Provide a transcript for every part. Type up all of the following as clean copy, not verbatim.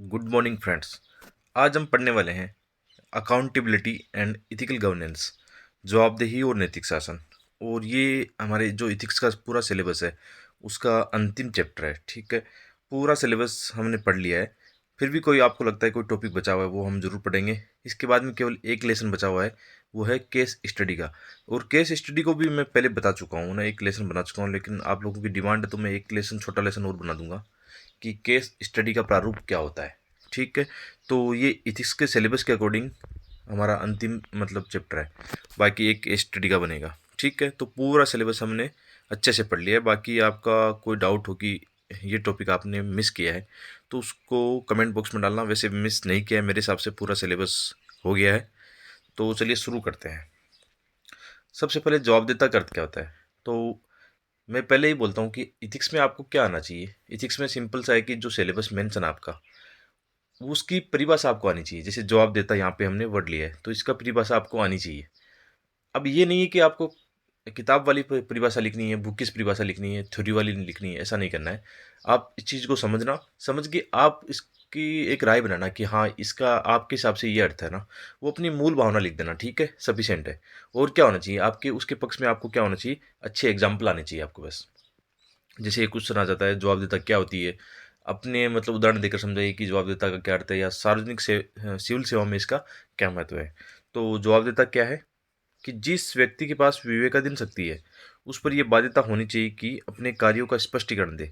Good morning friends. आज हम पढ़ने वाले हैं अकाउंटेबिलिटी एंड इथिकल गवर्नेंस, जवाबदेही और नैतिक शासन। और ये हमारे जो इथिक्स का पूरा सिलेबस है उसका अंतिम चैप्टर है। ठीक है, पूरा सिलेबस हमने पढ़ लिया है। फिर भी कोई आपको लगता है कोई टॉपिक बचा हुआ है वो हम जरूर पढ़ेंगे। इसके बाद में केवल एक लेसन बचा हुआ है, वो है केस स्टडी का। और केस स्टडी को भी मैं पहले बता चुका हूँ ना, एक लेसन बना चुका हूँ, लेकिन आप लोगों की डिमांड है तो मैं एक लेसन, छोटा लेसन और बना दूंगा कि केस स्टडी का प्रारूप क्या होता है। ठीक है, तो ये इथिक्स के सिलेबस के अकॉर्डिंग हमारा अंतिम मतलब चैप्टर है। बाकी एक केस स्टडी का बनेगा। ठीक है, तो पूरा सिलेबस हमने अच्छे से पढ़ लिया है। बाकी आपका कोई डाउट हो कि ये टॉपिक आपने मिस किया है तो उसको कमेंट बॉक्स में डालना। वैसे मिस नहीं किया है, मेरे हिसाब से पूरा सिलेबस हो गया है। तो चलिए शुरू करते हैं। सबसे पहले जवाबदेता का अर्थ क्या होता है, तो मैं पहले ही बोलता हूँ कि इथिक्स में आपको क्या आना चाहिए। इथिक्स में सिंपल सा है कि जो सिलेबस मेंशन है आपका, उसकी परिभाषा आपको आनी चाहिए। जैसे जवाब देता, यहाँ पे हमने वर्ड लिया है तो इसका परिभाषा आपको आनी चाहिए। अब ये नहीं है कि आपको किताब वाली परिभाषा लिखनी है, बुक की परिभाषा लिखनी है, थ्योरी वाली लिखनी है, ऐसा नहीं करना है। आप इस चीज़ को समझना, समझ के आप इसकी एक राय बनाना कि हाँ इसका आपके हिसाब से ये अर्थ है ना, वो अपनी मूल भावना लिख देना। ठीक है, सफिशिएंट है। और क्या होना चाहिए आपके उसके पक्ष में, आपको क्या होना चाहिए, अच्छे एग्जाम्पल आने चाहिए आपको बस। जैसे एक क्वेश्चन आ जाता है जवाबदेता क्या होती है, अपने मतलब उदाहरण देकर समझाइए कि जवाबदेता का क्या अर्थ है, या सार्वजनिक से सिविल सेवा में इसका क्या महत्व है। तो जवाबदेता क्या है कि जिस व्यक्ति के पास विवेकाधीन शक्ति है उस पर यह बाध्यता होनी चाहिए कि अपने कार्यों का स्पष्टीकरण दे,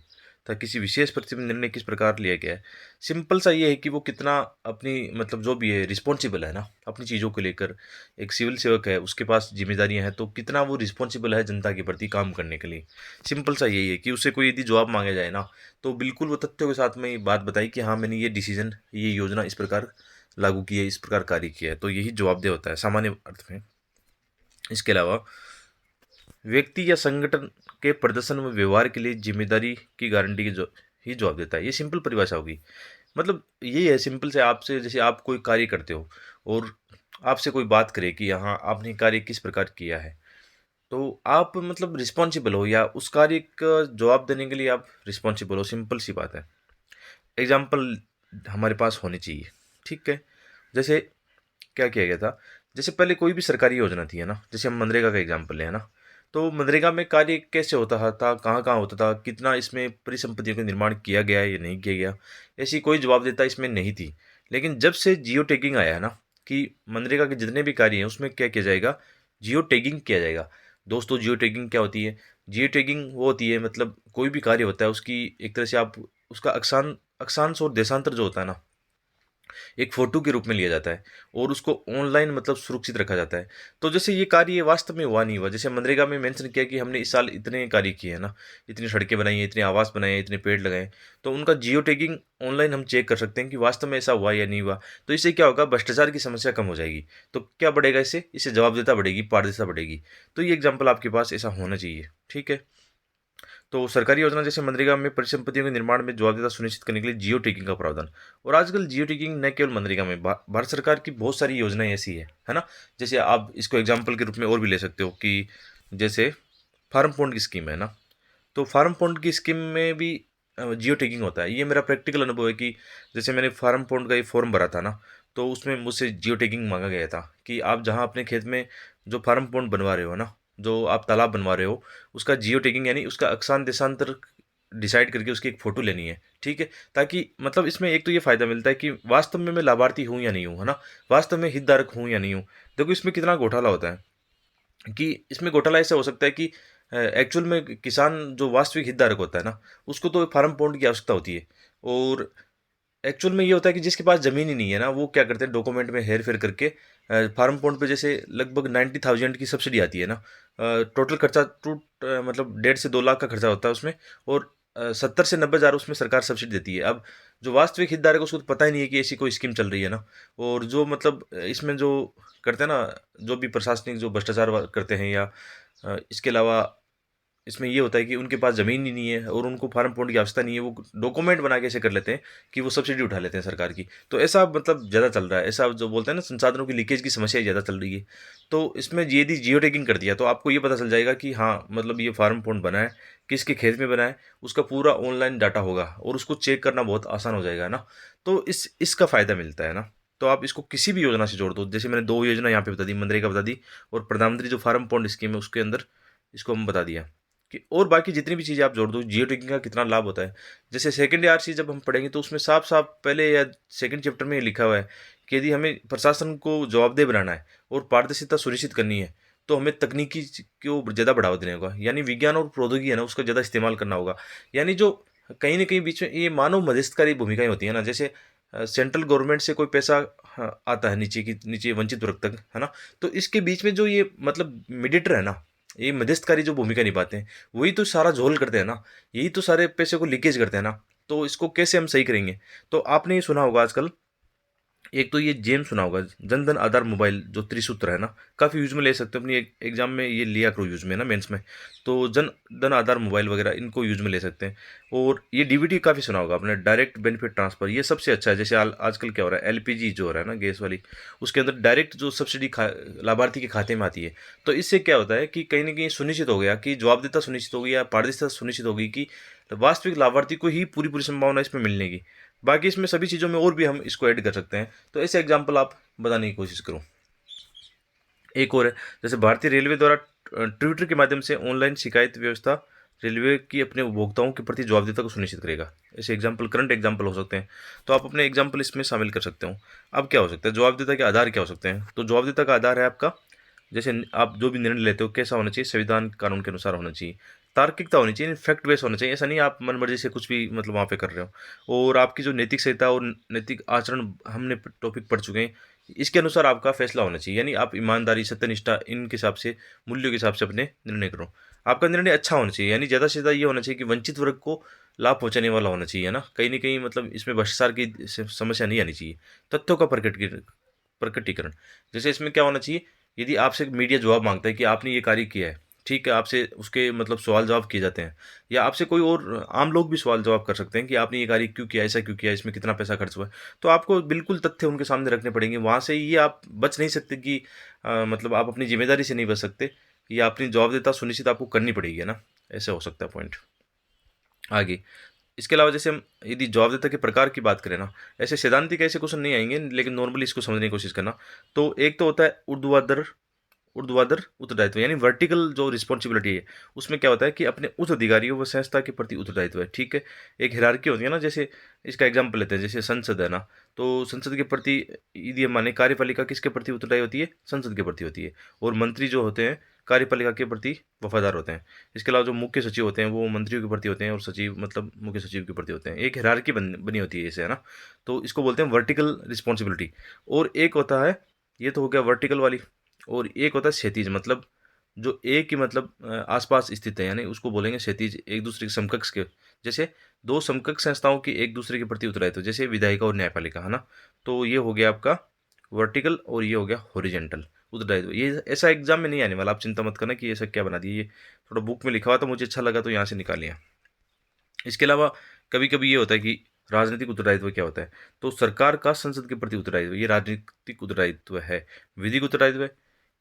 ताकि किसी विशेष परिस्थिति में निर्णय किस प्रकार लिया गया है। सिंपल सा ये है कि वो कितना अपनी मतलब जो भी है रिस्पॉन्सिबल है ना अपनी चीज़ों को लेकर। एक सिविल सेवक है, उसके पास जिम्मेदारियां हैं, तो कितना वो रिस्पॉन्सिबल है जनता के प्रति काम करने के लिए। सिंपल सा यही है कि उससे कोई यदि जवाब मांगा जाए ना, तो बिल्कुल वो तथ्यों के साथ में ये बात बताई कि हाँ मैंने ये डिसीजन, ये योजना इस प्रकार लागू की है, इस प्रकार कार्य किया है। तो यही जवाबदेह होता है सामान्य अर्थ में। इसके अलावा व्यक्ति या संगठन के प्रदर्शन व व्यवहार के लिए जिम्मेदारी की गारंटी की जो ही जवाब देता है, ये सिंपल परिभाषा होगी। मतलब यही है सिंपल से। आपसे जैसे आप कोई कार्य करते हो और आपसे कोई बात करे कि यहाँ आपने कार्य किस प्रकार किया है, तो आप मतलब रिस्पॉन्सिबल हो, या उस कार्य का जवाब देने के लिए आप रिस्पॉन्सिबल हो। सिंपल सी बात है। एग्जाम्पल हमारे पास होने चाहिए। ठीक है, जैसे क्या किया गया था, जैसे पहले कोई भी सरकारी योजना थी है ना, जैसे हम मनरेगा का एग्जांपल लें है ना, तो मनरेगा में कार्य कैसे होता था, कहाँ कहाँ होता था, कितना इसमें परिसंपत्तियों का निर्माण किया गया है या नहीं किया गया, ऐसी कोई जवाबदेता इसमें नहीं थी। लेकिन जब से जियो टैगिंग आया है ना, कि मनरेगा के जितने भी कार्य हैं उसमें क्या किया जाएगा, जियो टैगिंग किया जाएगा। दोस्तों जियो टैगिंग क्या होती है? जियो टैगिंग वो होती है, मतलब कोई भी कार्य होता है उसकी एक तरह से आप उसका अक्षांश और देशांतर जो होता है ना, एक फ़ोटो के रूप में लिया जाता है और उसको ऑनलाइन मतलब सुरक्षित रखा जाता है। तो जैसे ये कार्य वास्तव में हुआ नहीं हुआ, जैसे मनरेगा में मेंशन किया कि हमने इस साल इतने कार्य किए हैं ना, इतनी सड़कें बनाई हैं, इतने आवास बनाए हैं, इतने पेड़ लगाए, तो उनका जियो टैगिंग ऑनलाइन हम चेक कर सकते हैं कि वास्तव में ऐसा हुआ या नहीं हुआ। तो इससे क्या होगा, भ्रष्टाचार की समस्या कम हो जाएगी। तो क्या बढ़ेगा, इससे जवाबदेता बढ़ेगी, पारदर्शिता बढ़ेगी। तो ये एग्जाम्पल आपके पास ऐसा होना चाहिए। ठीक है, तो सरकारी योजना जैसे मनरेगा में परिसंपत्तियों के निर्माण में जवाबदेता सुनिश्चित करने के लिए जियो टैगिंग का प्रावधान। और आजकल जियो टैगिंग न केवल मनरेगा में, भारत सरकार की बहुत सारी योजनाएं ऐसी है ना। जैसे आप इसको एग्जाम्पल के रूप में और भी ले सकते हो कि जैसे फार्म पॉन्ड की स्कीम है ना, तो फार्म पॉन्ड की स्कीम में भी जियो टैगिंग होता है। ये मेरा प्रैक्टिकल अनुभव है कि जैसे मैंने फार्म पॉन्ड का ये फॉर्म भरा था ना, तो उसमें मुझसे जियो टैगिंग मांगा गया था कि आप जहाँ अपने खेत में जो फार्म पॉन्ड बनवा रहे हो ना, जो आप तालाब बनवा रहे हो, उसका जियो टैगिंग यानी उसका अक्षांश देशांतर डिसाइड करके उसकी एक फ़ोटो लेनी है। ठीक है, ताकि मतलब इसमें एक तो ये फ़ायदा मिलता है कि वास्तव में मैं लाभार्थी हूँ या नहीं हूँ, है ना, वास्तव में हितधारक हूँ या नहीं हूँ। देखो इसमें कितना घोटाला होता है, कि इसमें घोटाला ऐसा हो सकता है कि एक्चुअल में किसान जो वास्तविक हितधारक होता है ना, उसको तो फार्म पॉन्ड की आवश्यकता होती है। और एक्चुअल में ये होता है कि जिसके पास ज़मीन ही नहीं है ना, वो क्या करते हैं डॉक्यूमेंट में हेर फेर करके फार्म पॉन्ड पे जैसे लगभग 90,000 की सब्सिडी आती है ना। टोटल खर्चा मतलब 1.5 से 2 लाख का खर्चा होता है उसमें। और 70 से 90 हज़ार उसमें सरकार सब्सिडी देती है। अब जो वास्तविक हितधारक है उसको तो पता ही नहीं है कि ऐसी कोई स्कीम चल रही है ना। और जो मतलब इसमें जो करते हैं ना, जो भी प्रशासनिक जो भ्रष्टाचार करते हैं, या इसके अलावा इसमें ये होता है कि उनके पास ज़मीन ही नहीं है और उनको फार्म पॉइंट की आवश्यकता नहीं है, वो डॉक्यूमेंट बना के ऐसे कर लेते हैं कि वो सब्सिडी उठा लेते हैं सरकार की। तो ऐसा मतलब ज़्यादा चल रहा है, ऐसा जो बोलते हैं ना संसाधनों की लीकेज की समस्या ज़्यादा चल रही है। तो इसमें यदि जियो टैगिंग कर दिया तो आपको ये पता चल जाएगा कि हाँ मतलब ये फार्म पॉइंट बना है, किसके खेत में बना है, उसका पूरा ऑनलाइन डाटा होगा और उसको चेक करना बहुत आसान हो जाएगा ना। तो इसका फ़ायदा मिलता है ना। तो आप इसको किसी भी योजना से जोड़ दो, जैसे मैंने 2 योजना यहाँ पे बता दी, मनरेगा बता दी और प्रधानमंत्री जो फार्म पॉइंट स्कीम है उसके अंदर इसको हम बता दिया कि और बाकी जितनी भी चीज़ें आप जोड़ दो, जियो टैगिंग का कितना लाभ होता है। जैसे सेकंड आरसी जब हम पढ़ेंगे तो उसमें साफ-साफ पहले या सेकंड चैप्टर में ये लिखा हुआ है कि यदि हमें प्रशासन को जवाबदेह बनाना है और पारदर्शिता सुनिश्चित करनी है, तो हमें तकनीकी को ज़्यादा बढ़ावा देना होगा। यानी विज्ञान और प्रौद्योगिकी है ना, उसका ज़्यादा इस्तेमाल करना होगा। यानी जो कहीं न कहीं बीच में ये मानव मध्यस्थकारी भूमिकाएँ होती हैं ना, जैसे सेंट्रल गवर्नमेंट से कोई पैसा आता है नीचे वंचित वर्ग तक, है ना? तो इसके बीच में जो ये मतलब मीडिएटर है ना, ये मध्यस्थकारी जो भूमिका निभाते हैं, वही तो सारा झोल करते हैं ना, यही तो सारे पैसे को लीकेज करते हैं ना। तो इसको कैसे हम सही करेंगे? तो आपने ये सुना होगा आजकल, एक तो ये जेम सुना होगा, जन धन आधार मोबाइल जो त्रिसूत्र है ना, काफ़ी यूज़ में ले सकते हो अपनी एग्जाम में, ये लिया करो यूज़ में ना मेंस में। तो जन धन आधार मोबाइल वगैरह इनको यूज़ में ले सकते हैं। और ये डीबीटी काफ़ी सुना होगा आपने, डायरेक्ट बेनिफिट ट्रांसफ़र, ये सबसे अच्छा है। जैसे आजकल क्या हो रहा है, एलपीजी जो हो रहा है ना गैस वाली, उसके अंदर डायरेक्ट जो सब्सिडी लाभार्थी के खाते में आती है। तो इससे क्या होता है कि कहीं न कहीं सुनिश्चित हो गया कि जवाबदेहिता सुनिश्चित हो गई या पारदर्शिता सुनिश्चित हो गई कि वास्तविक लाभार्थी को ही पूरी-पूरी संभावना इसमें मिलने की। बाकी इसमें सभी चीज़ों में और भी हम इसको ऐड कर सकते हैं। तो ऐसे एग्जाम्पल आप बताने की कोशिश करो। एक और है, जैसे भारतीय रेलवे द्वारा ट्विटर के माध्यम से ऑनलाइन शिकायत व्यवस्था रेलवे की अपने उपभोक्ताओं के प्रति जवाबदेहिता को सुनिश्चित करेगा। ऐसे एग्जाम्पल करंट एग्जाम्पल हो सकते हैं। तो आप अपने एग्जाम्पल इसमें शामिल कर सकते हो। अब क्या हो सकता है, जवाबदेहिता के आधार क्या हो सकते हैं? तो जवाबदेहिता का आधार है आपका, जैसे आप जो भी निर्णय लेते हो कैसा होना चाहिए, संविधान कानून के अनुसार होना चाहिए, तार्किकता होनी चाहिए, फैक्ट बेस होना चाहिए। ऐसा नहीं आप मन मर्जी से कुछ भी मतलब वहाँ पे कर रहे हो। और आपकी जो नैतिक संहिता और नैतिक आचरण हमने टॉपिक पढ़ चुके हैं, इसके अनुसार आपका फैसला होना चाहिए। यानी आप ईमानदारी, सत्यनिष्ठा इनके हिसाब से, मूल्यों के हिसाब से अपने निर्णय करो। आपका निर्णय अच्छा होना चाहिए, यानी ज़्यादा से ज़्यादा ये होना चाहिए कि वंचित वर्ग को लाभ पहुंचाने वाला होना चाहिए, है ना। कहीं न कहीं मतलब इसमें भ्रष्टाचार की समस्या नहीं आनी चाहिए। तथ्यों का प्रकटीकरण, जैसे इसमें क्या होना चाहिए, यदि आपसे मीडिया जवाब मांगता है कि आपने ये कार्य किया है, ठीक है, आपसे उसके मतलब सवाल जवाब किए जाते हैं, या आपसे कोई और आम लोग भी सवाल जवाब कर सकते हैं कि आपने ये कार्य क्यों किया, ऐसा क्यों किया, इसमें कितना पैसा खर्च हुआ है। तो आपको बिल्कुल तथ्य उनके सामने रखने पड़ेंगे, वहाँ से ये आप बच नहीं सकते कि मतलब आप अपनी जिम्मेदारी से नहीं बच सकते, या अपनी जवाबदेहिता सुनिश्चित आपको करनी पड़ेगी, है ना। ऐसे हो सकता है पॉइंट आगे। इसके अलावा जैसे हम यदि जवाबदेहिता के प्रकार की बात करें ना, ऐसे सैद्धांतिक ऐसे क्वेश्चन नहीं आएंगे, लेकिन नॉर्मली इसको समझने की कोशिश करना। तो एक तो होता है ऊर्ध्वाधर उत्तरदायित्व, यानी वर्टिकल जो रिस्पॉन्सिबिलिटी है, उसमें क्या होता है कि अपने उच्च अधिकारियों व संस्था के प्रति उत्तरदायित्व है, ठीक है। एक हिरार्की होती है ना, जैसे इसका एग्जाम्पल लेते हैं, जैसे संसद है ना, तो संसद के प्रति यदि हम माने, कार्यपालिका किसके प्रति उत्तरदायी होती है, संसद के प्रति होती है। और मंत्री जो होते हैं कार्यपालिका के प्रति वफादार होते हैं। इसके अलावा जो मुख्य सचिव होते हैं वो मंत्रियों के प्रति होते हैं, और सचिव मतलब मुख्य सचिव के प्रति होते हैं। एक हिरार्की बनी होती है इसे, है ना। तो इसको बोलते हैं वर्टिकल रिस्पॉन्सिबिलिटी। और एक होता है, ये तो हो गया वर्टिकल वाली, और एक होता है क्षैतिज, मतलब जो एक ही मतलब आसपास स्थित है, यानी उसको बोलेंगे क्षैतिज, एक दूसरे के समकक्ष के। जैसे दो समकक्ष संस्थाओं की एक दूसरे के प्रति उत्तरदायित्व, जैसे विधायिका और न्यायपालिका, है ना। तो ये हो गया आपका वर्टिकल, और ये हो गया हॉरिजेंटल उत्तरदायित्व। ये ऐसा एग्जाम में नहीं आने वाला, आप चिंता मत करना कि ऐसा क्या बना दिया, ये थोड़ा बुक में लिखा हुआ था, मुझे अच्छा लगा तो यहाँ से निकाल लिया। इसके अलावा कभी कभी ये होता है कि राजनीतिक उत्तरदायित्व क्या होता है, तो सरकार का संसद के प्रति उत्तरदायित्व, ये राजनीतिक उत्तरदायित्व है। विधिक उत्तरदायित्व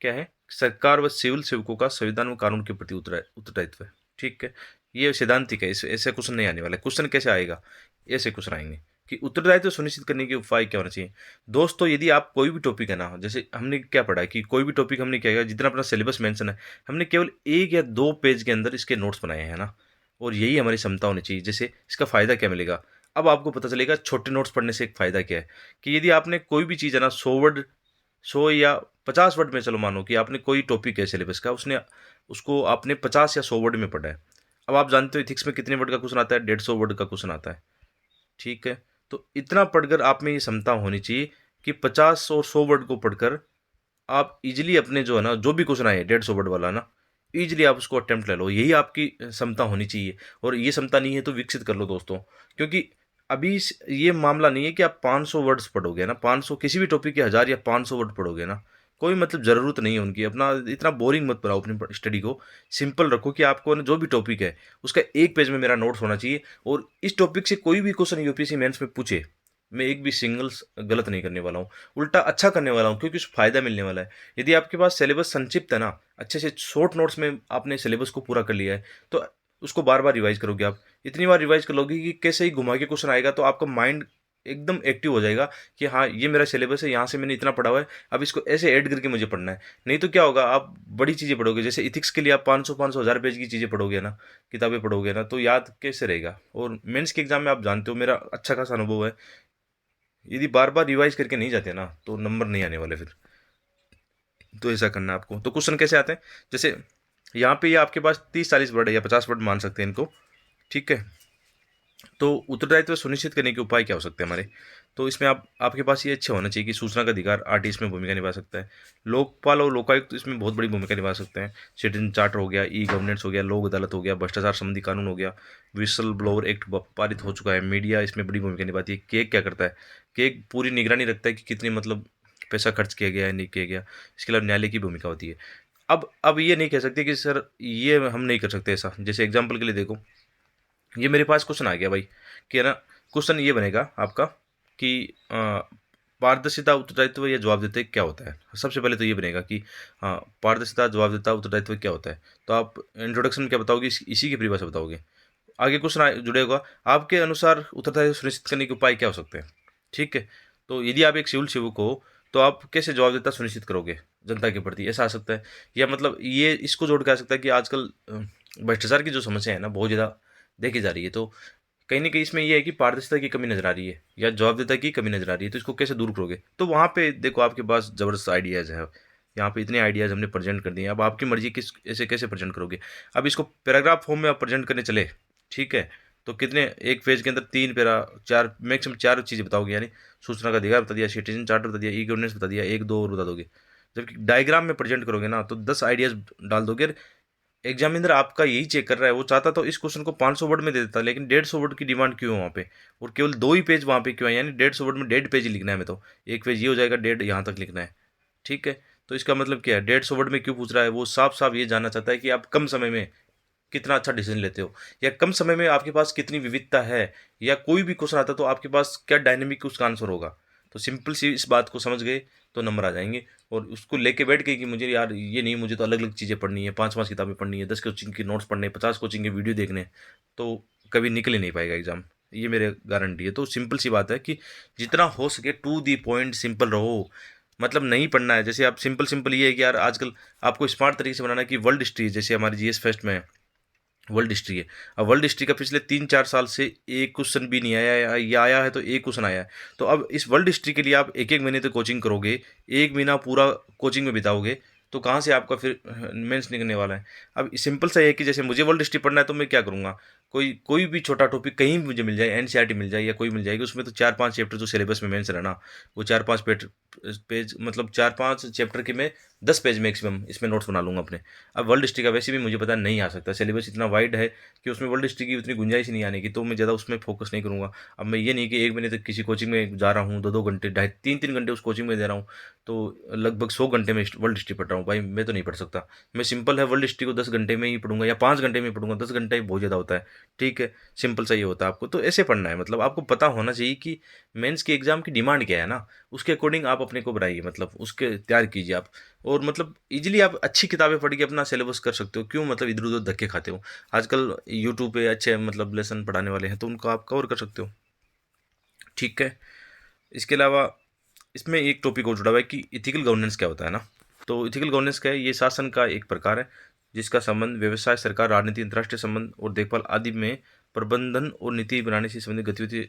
क्या है, सरकार व सिविल सेवकों का संविधान व कानून के प्रति उत्तरदायित्व है, ठीक है। ये सैद्धांतिक है, ऐसे क्वेश्चन नहीं आने वाला। क्वेश्चन कैसे आएगा, ऐसे क्वेश्चन आएंगे कि उत्तरदायित्व सुनिश्चित करने के उपाय क्या होना चाहिए। दोस्तों यदि आप कोई भी टॉपिक है ना, जैसे हमने क्या पढ़ा है कि कोई भी टॉपिक हमने क्या किया, जितना अपना सिलेबस मेंशन है, हमने केवल 1 या 2 पेज के अंदर इसके नोट्स बनाए हैं ना। और यही हमारी क्षमता होनी चाहिए। जैसे इसका फ़ायदा क्या मिलेगा, अब आपको पता चलेगा छोटे नोट्स पढ़ने से एक फ़ायदा क्या है, कि यदि आपने कोई भी चीज़ है ना 100 वर्ड, 100 या 50 वर्ड में, चलो मानो कि आपने कोई टॉपिक है सिलेबस का, उसने उसको आपने 50 या 100 वर्ड में पढ़ा है। अब आप जानते हो इथिक्स में कितने वर्ड का क्वेश्चन आता है, 150 वर्ड का क्वेश्चन आता है, ठीक है। तो इतना पढ़कर आप में ये क्षमता होनी चाहिए कि 50 और 100 वर्ड को पढ़कर आप इजीली अपने जो है ना, जो भी क्वेश्चन आए 150 वर्ड वाला ना, इजीली आप उसको अटेम्प्ट ले लो। यही आपकी क्षमता होनी चाहिए। और ये क्षमता नहीं है तो विकसित कर लो दोस्तों, क्योंकि अभी ये मामला नहीं है कि आप 500 वर्ड्स पढ़ोगे ना, 500 किसी भी टॉपिक के 1000 या 500 वर्ड पढ़ोगे ना, कोई मतलब ज़रूरत नहीं है उनकी। अपना इतना बोरिंग मत बनाओ अपनी स्टडी को, सिंपल रखो कि आपको ना जो भी टॉपिक है उसका एक पेज में मेरा नोट्स होना चाहिए, और इस टॉपिक से कोई भी क्वेश्चन यूपीएससी मेंस में पूछे, मैं एक भी सिंगल्स गलत नहीं करने वाला हूँ, उल्टा अच्छा करने वाला हूँ, क्योंकि उससे फ़ायदा मिलने वाला है। यदि आपके पास सिलेबस संक्षिप्त है ना, अच्छे से शॉर्ट नोट्स में आपने सिलेबस को पूरा कर लिया है, तो उसको बार-बार रिवाइज़ करोगे आप। इतनी बार रिवाइज़ कर लोगे कि कैसे ही घुमा के क्वेश्चन आएगा तो आपका माइंड एकदम एक्टिव हो जाएगा कि हाँ, ये मेरा सिलेबस है, यहाँ से मैंने इतना पढ़ा हुआ है, अब इसको ऐसे ऐड करके मुझे पढ़ना है। नहीं तो क्या होगा, आप बड़ी चीज़ें पढ़ोगे, जैसे एथिक्स के लिए आप 500-500 हज़ार पेज की चीज़ें पढ़ोगे ना, किताबें पढ़ोगे ना, तो याद कैसे रहेगा? और मेंस के एग्ज़ाम में आप जानते हो मेरा अच्छा खासा अनुभव है, यदि बार-बार रिवाइज़ करके नहीं जाते ना, तो नंबर नहीं आने वाले फिर। तो ऐसा करना है आपको। तो क्वेश्चन कैसे आते हैं? जैसे यहाँ पे ये आपके पास 30-40 वर्ड है या 50 वर्ड मान सकते हैं इनको, ठीक है? तो उत्तरदायित्व सुनिश्चित करने के उपाय क्या हो सकते हैं हमारे? तो इसमें आप आपके पास ये अच्छा होना चाहिए कि सूचना का अधिकार आरटी इसमें भूमिका निभा सकता है। लोकपाल और लोकायुक्त इसमें बहुत बड़ी भूमिका निभा सकते हैं। सिटीजन चार्टर हो गया, ई गवर्नेंस हो गया, लोक अदालत हो गया, भ्रष्टाचार संबंधी कानून हो गया, विसल ब्लोअर एक्ट पारित हो चुका है। मीडिया इसमें बड़ी भूमिका निभाती है। केक क्या करता है? केक पूरी निगरानी रखता है कि कितनी मतलब पैसा खर्च किया गया है, नहीं किया गया। इसके अलावा न्यायालय की भूमिका होती है। अब ये नहीं कह सकते कि सर ये हम नहीं कर सकते ऐसा। जैसे एग्जाम्पल के लिए देखो, ये मेरे पास क्वेश्चन आ गया भाई कि है ना, क्वेश्चन ये बनेगा आपका कि पारदर्शिता उत्तरदायित्व या जवाबदेही क्या होता है। सबसे पहले तो ये बनेगा कि हाँ, पारदर्शिता जवाबदेही उत्तरदायित्व क्या होता है। तो आप इंट्रोडक्शन में क्या बताओगे, इसी की परिभाषा बताओगे। आगे क्वेश्चन जुड़ेगा, आपके अनुसार उत्तरदायित्व सुनिश्चित करने के उपाय क्या हो सकते हैं। ठीक है, तो यदि आप एक सिविल सेवक हो तो आप कैसे जवाबदेहिता सुनिश्चित करोगे जनता के प्रति, ऐसा आ सकता है। या मतलब ये इसको जोड़ के आ सकता है कि आजकल भ्रष्टाचार की जो समस्या है ना, बहुत ज़्यादा देखी जा रही है। तो कहीं न कहीं इसमें ये है कि पारदर्शिता की कमी नज़र आ रही है या जवाबदेहिता की कमी नज़र आ रही है, तो इसको कैसे दूर करोगे? तो वहाँ पे देखो आपके पास ज़बरदस्त आइडियाज़ है। यहाँ पे इतने आइडियाज़ हमने प्रेज़ेंट कर दिए हैं, अब आपकी मर्ज़ी किस ऐसे कैसे प्रेज़ेंट करोगे? अब इसको पैराग्राफ फॉर्म में आप प्रेज़ेंट करने चले, ठीक है? तो कितने, एक पेज के अंदर 3 पैरा 4 मैक्सिमम 4 चीज़ें बताओगे, यानी सूचना का अधिकार बता दिया, सिटीज़न चार्टर बता दिया, ई गवर्नेंस बता दिया, 1-2 और बता दोगे। जबकि डायग्राम में प्रेज़ेंट करोगे ना, तो 10 आइडियाज़ डाल दोगे। एग्जामिनर आपका यही चेक कर रहा है, वो चाहता तो इस क्वेश्चन को 500 वर्ड में दे देता, लेकिन 150 वर्ड की डिमांड क्यों है वहाँ पे, और केवल 2 ही पेज वहाँ पे क्यों है, यानी 150 वर्ड में 1.5 पेज ही लिखना है। मैं तो एक पेज ये हो जाएगा, 1.5 यहाँ तक लिखना है। ठीक है, तो इसका मतलब क्या है, 150 वर्ड में क्यों पूछ रहा है, वो साफ साफ ये जानना चाहता है कि आप कम समय में कितना अच्छा डिसीजन लेते हो, या कम समय में आपके पास कितनी विविधता है, या कोई भी क्वेश्चन आता है तो आपके पास क्या डायनेमिक उसका आंसर होगा। तो सिंपल सी इस बात को समझ गए तो नंबर आ जाएंगे। और उसको लेके बैठ गए कि मुझे यार ये नहीं, मुझे तो अलग अलग चीज़ें पढ़नी है, 5-5 किताबें पढ़नी है, 10 कोचिंग के नोट्स पढ़ने हैं, 50 कोचिंग के वीडियो देखने हैं, तो कभी निकल ही नहीं पाएगा एग्जाम। ये मेरे गारंटी है। तो सिंपल सी बात है कि जितना हो सके टू दी पॉइंट सिंपल रहो, मतलब नहीं पढ़ना है। जैसे आप सिंपल सिंपल ये है कि यार आजकल आपको स्मार्ट तरीके से बनाना है कि वर्ल्ड हिस्ट्री, जैसे हमारे जीएस फेस्ट में वर्ल्ड हिस्ट्री है। अब वर्ल्ड हिस्ट्री का पिछले 3-4 साल से एक क्वेश्चन भी नहीं आया, या आया है तो एक क्वेश्चन आया है। तो अब इस वर्ल्ड हिस्ट्री के लिए आप 1-1 महीने तक कोचिंग करोगे, 1 महीना पूरा कोचिंग में बिताओगे, तो कहाँ से आपका फिर मेंस निकलने वाला है। अब सिंपल सा ये है कि जैसे मुझे वर्ल्ड हिस्ट्री पढ़ना है तो मैं क्या करूँगा, कोई कोई भी छोटा टॉपिक कहीं भी मुझे मिल जाए, एनसीईआरटी मिल जाए या कोई मिल जाएगी, उसमें तो 4-5 चैप्टर जो सिलेबस में मेंस है ना, वो 4-5 पेज मतलब 4-5 चैप्टर के मैं 10 पेज मैक्सिमम इसमें नोट्स बना लूँगा अपने। अब वर्ल्ड हिस्ट्री का वैसे भी मुझे पता नहीं आ सकता, सिलेबस इतना वाइड है कि उसमें वर्ल्ड हिस्ट्री की उतनी गुंजाइश ही नहीं आने की, तो मैं ज़्यादा उसमें फोकस नहीं करूँगा। अब मैं ये नहीं कि 1 महीने तक किसी कोचिंग में जा रहा हूँ, 2-2 घंटे, ढाई 3-3 घंटे उस कोचिंग में दे रहा हूँ, तो लगभग 100 घंटे में वर्ल्ड हिस्ट्री पढ़ रहा हूँ। भाई मैं तो नहीं पढ़ सकता। मैं सिंपल है वर्ल्ड हिस्ट्री को 10 घंटे में ही पढ़ूँगा या 5 घंटे में ही पढ़ूँगा, 10 घंटे बहुत ज़्यादा होता है। ठीक है, सिंपल सा ये होता है आपको। तो ऐसे पढ़ना है, मतलब आपको पता होना चाहिए कि मेंस के एग्ज़ाम की डिमांड क्या है ना, उसके अकॉर्डिंग आप अपने को बनाइए, मतलब उसके तैयार कीजिए आप। और मतलब ईज़िली आप अच्छी किताबें पढ़ के अपना सिलेबस कर सकते हो। क्यों मतलब इधर-उधर धक्के खाते हो? आजकल यूट्यूब पे अच्छे मतलब लेसन पढ़ाने वाले हैं, तो उनको आप कवर कर सकते हो। ठीक है? इसके अलावा इसमें एक टॉपिक और जुड़ा हुआ है कि एथिकल गवर्नेंस क्या होता है ना? तो एथिकल गवर्नेंस क्या है? ये शासन का एक प्रकार है, जिसका संबंध व्यवसाय, सरकार, राजनीति, अंतर्राष्ट्रीय संबंध और देखभाल आदि में प्रबंधन और नीति बनाने से संबंधित गतिविधि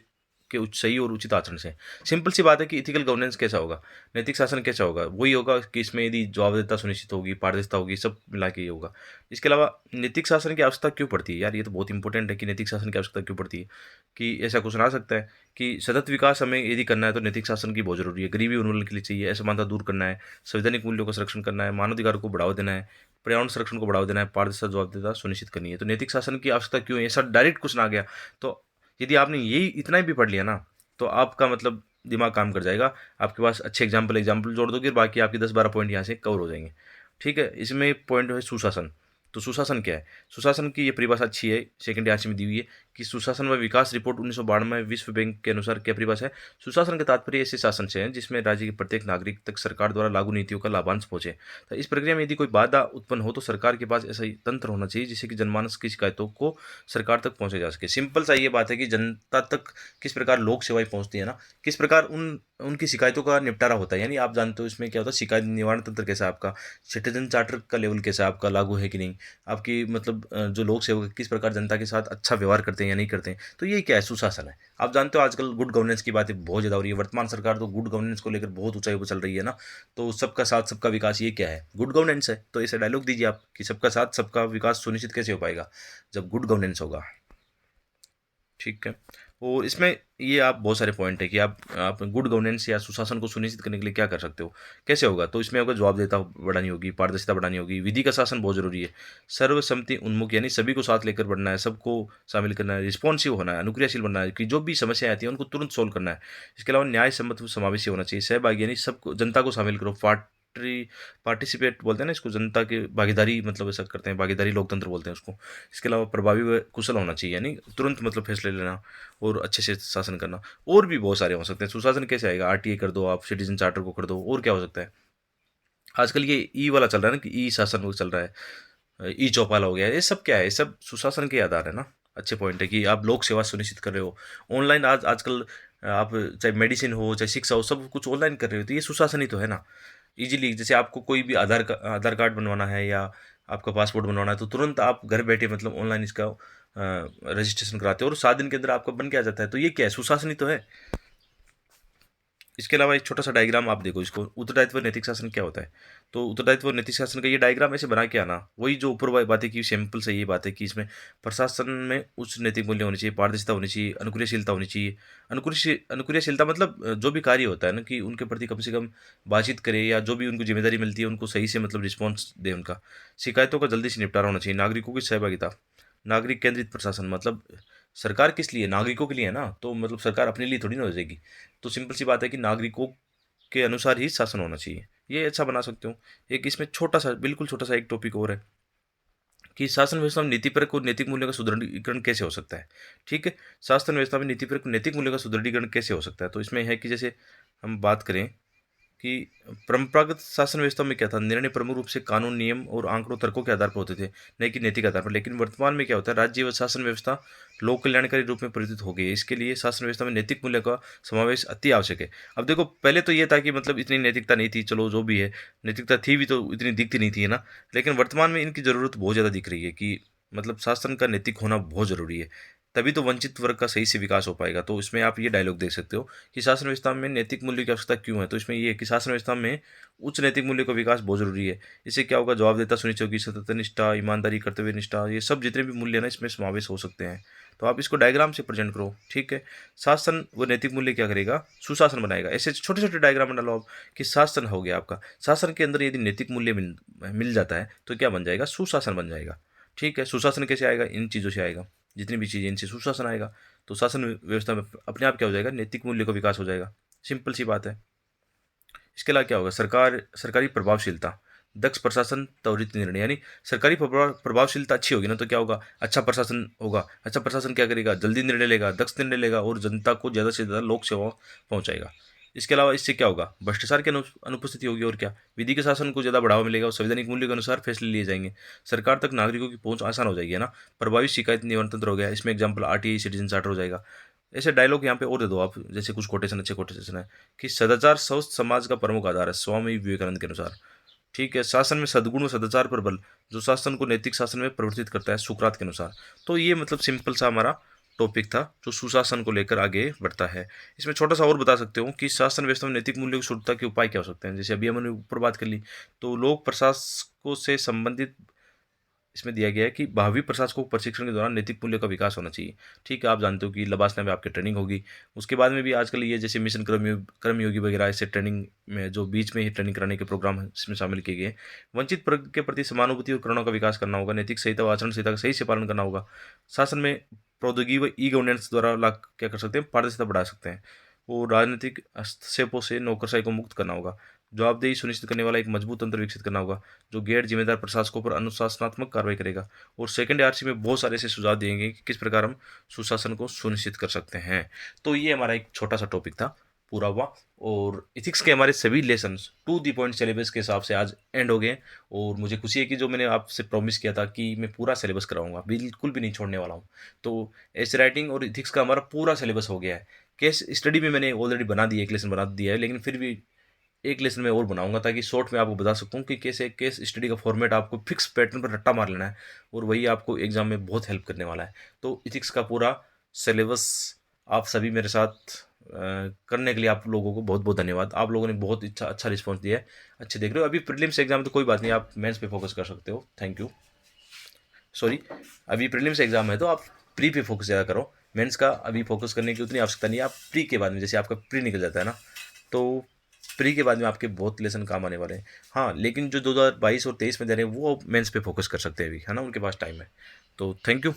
के सही और उचित आचरण से। सिंपल सी बात है कि एथिकल गवर्नेंस कैसा होगा? नैतिक शासन कैसा होगा? वही होगा कि इसमें यदि जवाबदेहिता सुनिश्चित होगी, पारदर्शिता होगी, सब मिला के ये होगा। इसके अलावा नैतिक शासन की आवश्यकता क्यों पड़ती है? यार ये तो बहुत इंपॉर्टेंट है कि नैतिक शासन की आवश्यकता क्यों पड़ती है? कि ऐसा क्वेश्चन आ सकता है कि सतत विकास हमें यदि करना है तो नैतिक शासन की बहुत ज़रूरी है। गरीबी उन्मूलन के लिए चाहिए, असमानता दूर करना है, संवैधानिक मूल्यों का संरक्षण करना है, मानवाधिकारों को बढ़ावा देना है, पर्यावरण संरक्षण को बढ़ावा देना है, पारदर्शिता जवाबदेहिता सुनिश्चित करनी है। तो नैतिक शासन की आवश्यकता क्यों है? ऐसा डायरेक्ट क्वेश्चन आ गया, तो यदि आपने यही इतना ही भी पढ़ लिया ना, तो आपका मतलब दिमाग काम कर जाएगा, आपके पास अच्छे एग्जाम्पल जोड़ दोगे, बाकी आपके 10-12 पॉइंट यहाँ से कवर हो जाएंगे। ठीक है, इसमें पॉइंट है सुशासन। तो सुशासन क्या है? सुशासन की ये परिभाषा अच्छी है, सेकंड आरसी में दी हुई है कि सुशासन व विकास रिपोर्ट 1992 विश्व बैंक के अनुसार क्या परिभाषा है? सुशासन का तात्पर्य ऐसे शासन से है जिसमें राज्य के प्रत्येक नागरिक तक सरकार द्वारा लागू नीतियों का लाभांश पहुंचे। तो इस प्रक्रिया में यदि कोई बाधा उत्पन्न हो तो सरकार के पास ऐसा ही तंत्र होना चाहिए जिससे कि जनमानस की शिकायतों को सरकार तक पहुंचाया जा सके। सिंपल सा ये बात है कि जनता तक किस प्रकार लोक सेवाएं पहुंचती है ना, किस प्रकार उनकी शिकायतों का निपटारा होता है। यानी आप जानते हो इसमें क्या होता है, शिकायत निवारण तंत्र कैसा है आपका, सिटीजन चार्टर का लेवल कैसा है आपका, लागू है कि नहीं, आपकी मतलब जो लोक सेवक किस प्रकार जनता के साथ अच्छा व्यवहार करते हैं या नहीं करते हैं। तो ये क्या है? सुशासन है। आप जानते हो आजकल गुड गवर्नेंस की बातें बहुत ज़्यादा हो रही है, वर्तमान सरकार तो गुड गवर्नेंस को लेकर बहुत ऊंचाई पर चल रही है ना। तो सबका साथ सबका विकास ये क्या है? गुड गवर्नेंस है। तो ऐसे डायलॉग दीजिए आप कि सबका साथ सबका विकास सुनिश्चित कैसे हो पाएगा? जब गुड गवर्नेंस होगा। ठीक है, और इसमें ये आप बहुत सारे पॉइंट है कि आप गुड गवर्नेंस या सुशासन को सुनिश्चित करने के लिए क्या कर सकते हो, कैसे होगा? तो इसमें होगा जवाबदेहिता बढ़ानी होगी, पारदर्शिता बढ़ानी होगी, विधि का शासन बहुत जरूरी है, सर्वसम्मति उन्मुख यानी सभी को साथ लेकर बढ़ना है, सबको शामिल करना है, रिस्पॉन्सिव होना है, अनुक्रियाशील बनना है कि जो भी समस्याएं आती हैं उनको तुरंत सोल्व करना है। इसके अलावा न्याय सम्मत समावेशी होना चाहिए, सहभागी यानी सबको, जनता को शामिल करो, पार्टिसिपेट बोलते हैं ना इसको, जनता की भागीदारी मतलब ऐसा करते हैं, भागीदारी लोकतंत्र बोलते हैं उसको। इसके अलावा प्रभावी व कुशल होना चाहिए, यानी तुरंत मतलब फैसले लेना और अच्छे से शासन करना। और भी बहुत सारे हो सकते हैं। सुशासन कैसे आएगा? आरटीए कर दो आप, सिटीजन चार्टर को कर दो, और क्या हो सकता है? आजकल ये ई वाला चल रहा है ना कि ई शासन वो चल रहा है, ई चौपाल हो गया है, ये सब क्या है? ये सब सुशासन के आधार है ना। अच्छे पॉइंट है कि आप लोक सेवा सुनिश्चित कर रहे हो, ऑनलाइन आजकल आप चाहे मेडिसिन हो चाहे शिक्षा हो सब कुछ ऑनलाइन कर रहे हो, तो ये सुशासन ही तो है ना। इजीली जैसे आपको कोई भी आधार कार्ड बनवाना है या आपका पासपोर्ट बनवाना है तो तुरंत आप घर बैठे मतलब ऑनलाइन इसका रजिस्ट्रेशन कराते हो और 7 दिन के अंदर आपका बन के आ जाता है। तो ये क्या है? सुशासन ही तो है। इसके अलावा एक छोटा सा डायग्राम आप देखो इसको, उत्तरदायित्व और नैतिक शासन क्या होता है। तो उत्तरदायित्व और नैतिक शासन का ये डायग्राम ऐसे बना के आना, वही जो ऊपर वाली बातें की सिंपल से ये बात है कि इसमें प्रशासन में उच्च नैतिक मूल्य होनी चाहिए, पारदर्शिता होनी चाहिए, अनुक्रियाशीलता होनी चाहिए। अनुक्रियाशीलता मतलब जो भी कार्य होता है ना कि उनके प्रति कम से कम बातचीत करे या जो भी उनको जिम्मेदारी मिलती है उनको सही से मतलब रिस्पॉन्स दे उनका। शिकायतों का जल्दी से निपटारा होना चाहिए, नागरिकों की सहभागिता, नागरिक केंद्रित प्रशासन मतलब सरकार किस लिए? नागरिकों के लिए है ना, तो मतलब सरकार अपने लिए थोड़ी ना हो जाएगी। तो सिंपल सी बात है कि नागरिकों के अनुसार ही शासन होना चाहिए, ये अच्छा बना सकते हो। एक इसमें छोटा सा, बिल्कुल छोटा सा एक टॉपिक और है कि शासन व्यवस्था में नीतिपरक और नैतिक मूल्यों का सुदृढ़ीकरण कैसे हो सकता है। ठीक है, शासन व्यवस्था में नीतिपरक और नैतिक मूल्यों का सुदृढ़ीकरण कैसे हो सकता है? तो इसमें है कि जैसे हम बात करें कि परंपरागत शासन व्यवस्था में क्या था, निर्णय प्रमुख रूप से कानून नियम और आंकड़ों तर्कों के आधार पर होते थे, न कि नैतिक आधार पर। लेकिन वर्तमान में क्या होता है, राज्य व शासन व्यवस्था लोक कल्याणकारी रूप में परिवर्तित हो गई है। इसके लिए शासन व्यवस्था में नैतिक मूल्य का समावेश अति आवश्यक है। अब देखो पहले तो ये था कि मतलब इतनी नैतिकता नहीं थी, चलो जो भी है, नैतिकता थी भी तो इतनी दिखती नहीं थी, है ना। लेकिन वर्तमान में इनकी जरूरत बहुत ज़्यादा दिख रही है कि मतलब शासन का नैतिक होना बहुत जरूरी है, तभी तो वंचित वर्ग का सही से विकास हो पाएगा। तो इसमें आप ये डायलॉग देख सकते हो कि शासन व्यवस्था में नैतिक मूल्य की आवश्यकता क्यों है। तो इसमें ये है कि शासन व्यवस्था में उच्च नैतिक मूल्य का विकास बहुत जरूरी है। इससे क्या होगा, जवाबदेहिता सुनिश्चित होगी, सतत निष्ठा, ईमानदारी, कर्तव्य निष्ठा, ये सब जितने भी मूल्य हैं ना इसमें समावेश हो सकते हैं। तो आप इसको डायग्राम से प्रेजेंट करो। ठीक है, शासन व नैतिक मूल्य क्या करेगा, सुशासन बनाएगा। ऐसे छोटे छोटे डायग्राम बना लो आप कि शासन हो गया आपका, शासन के अंदर यदि नैतिक मूल्य मिल जाता है तो क्या बन जाएगा, सुशासन बन जाएगा। ठीक है, सुशासन कैसे आएगा, इन चीज़ों से आएगा, जितनी भी चीज़ें इनसे सुशासन आएगा। तो शासन व्यवस्था में अपने आप क्या हो जाएगा, नैतिक मूल्य का विकास हो जाएगा। सिंपल सी बात है। इसके अलावा क्या होगा, सरकारी प्रभावशीलता, दक्ष प्रशासन, त्वरित निर्णय, यानी सरकारी प्रभावशीलता अच्छी होगी ना तो क्या होगा, अच्छा प्रशासन होगा। अच्छा प्रशासन क्या करेगा, जल्दी निर्णय लेगा, दक्ष निर्णय लेगा और जनता को ज़्यादा से ज़्यादा लोक सेवा पहुंचाएगा। इसके अलावा इससे क्या होगा, भ्रष्टाचार की अनुपस्थिति होगी और क्या, विधि के शासन को ज़्यादा बढ़ावा मिलेगा और संवैधानिक मूल्य के अनुसार फैसले लिए जाएंगे। सरकार तक नागरिकों की पहुंच आसान हो जाएगी, है ना। प्रभावी शिकायत निवारण तंत्र हो गया, इसमें एग्जाम्पल आरटीआई, सिटीजन चार्टर हो जाएगा। ऐसे डायलॉग यहाँ पे और दे दो आप, जैसे कुछ कोटेशन, अच्छे कोटेशन है कि सदाचार स्वस्थ समाज का प्रमुख आधार है, स्वामी विवेकानंद के अनुसार। ठीक है, शासन में सद्गुण व सदाचार पर बल, जो शासन को नैतिक शासन में परिवर्तित करता है, सुकरात के अनुसार। तो ये मतलब सिंपल सा हमारा टॉपिक था जो सुशासन को लेकर आगे बढ़ता है। इसमें छोटा सा और बता सकते हो कि शासन व्यवस्था में नैतिक मूल्यों की शुद्धता के उपाय क्या हो सकते हैं। जैसे अभी हमने ऊपर बात कर ली, तो लोक प्रशासकों से संबंधित इसमें दिया गया है कि भावी प्रशासकों को प्रशिक्षण के दौरान नैतिक मूल्य का विकास होना चाहिए। ठीक है, आप जानते हो कि लबासना में आपकी ट्रेनिंग होगी, उसके बाद में भी आजकल ये जैसे मिशन कर्मयोगी वगैरह ऐसे ट्रेनिंग में जो बीच में ही ट्रेनिंग कराने के प्रोग्राम इसमें शामिल किए गए हैं। वंचित वर्ग के प्रति समानुभूति और करुणा का विकास करना होगा, नैतिक संहिता व आचरण संहिता का सही से पालन करना होगा। शासन में प्रौद्योगिकी व ई गवर्नेंस द्वारा लाभ क्या कर सकते हैं, पारदर्शिता बढ़ा सकते हैं। और राजनीतिक हस्तक्षेपों से नौकरशाही को मुक्त करना होगा। जवाबदेही सुनिश्चित करने वाला एक मजबूत तंत्र विकसित करना होगा, जो गैर जिम्मेदार प्रशासकों पर अनुशासनात्मक कार्रवाई करेगा। और सेकंड आरसी में बहुत सारे ऐसे सुझाव दिए कि किस प्रकार हम सुशासन को सुनिश्चित कर सकते हैं। तो ये हमारा एक छोटा सा टॉपिक था, पूरा हुआ। और इथिक्स के हमारे सभी lessons to the point syllabus के हिसाब से आज एंड हो गए। और मुझे खुशी है कि जो मैंने आपसे प्रॉमिस किया था कि मैं पूरा सिलेबस कराऊंगा, बिल्कुल भी नहीं छोड़ने वाला हूँ। तो ऐसे राइटिंग और इथिक्स का हमारा पूरा सिलेबस हो गया है। केस स्टडी में मैंने ऑलरेडी बना दिया, एक लेसन बना दिया है, लेकिन फिर भी एक लेसन में और बनाऊंगा, ताकि शॉर्ट में आपको बता सकूं कि कैसे केस स्टडी का फॉर्मेट आपको फिक्स पैटर्न पर रट्टा मार लेना है, और वही आपको एग्जाम में बहुत हेल्प करने वाला है। तो इथिक्स का पूरा सिलेबस आप सभी मेरे साथ करने के लिए आप लोगों को बहुत बहुत धन्यवाद। आप लोगों ने बहुत अच्छा रिस्पॉन्स दिया है, अच्छे देख रहे हो। अभी प्रीलिम्स एग्जाम तो कोई बात नहीं, आप मेंस पे फोकस कर सकते हो। Thank you. सॉरी, अभी प्रीलिम्स एग्जाम है तो आप प्री पे फोकस ज़्यादा करो। मेंस का अभी फोकस करने की उतनी आवश्यकता नहीं है। आप प्री के बाद में, जैसे आपका प्री निकल जाता है ना, तो प्री के बाद में आपके बहुत लेसन काम आने वाले हैं। हाँ, लेकिन जो 2022 और 23 में दे रहे हैं वो मेंस पे फोकस कर सकते हैं अभी, है ना, उनके पास टाइम है। तो थैंक यू।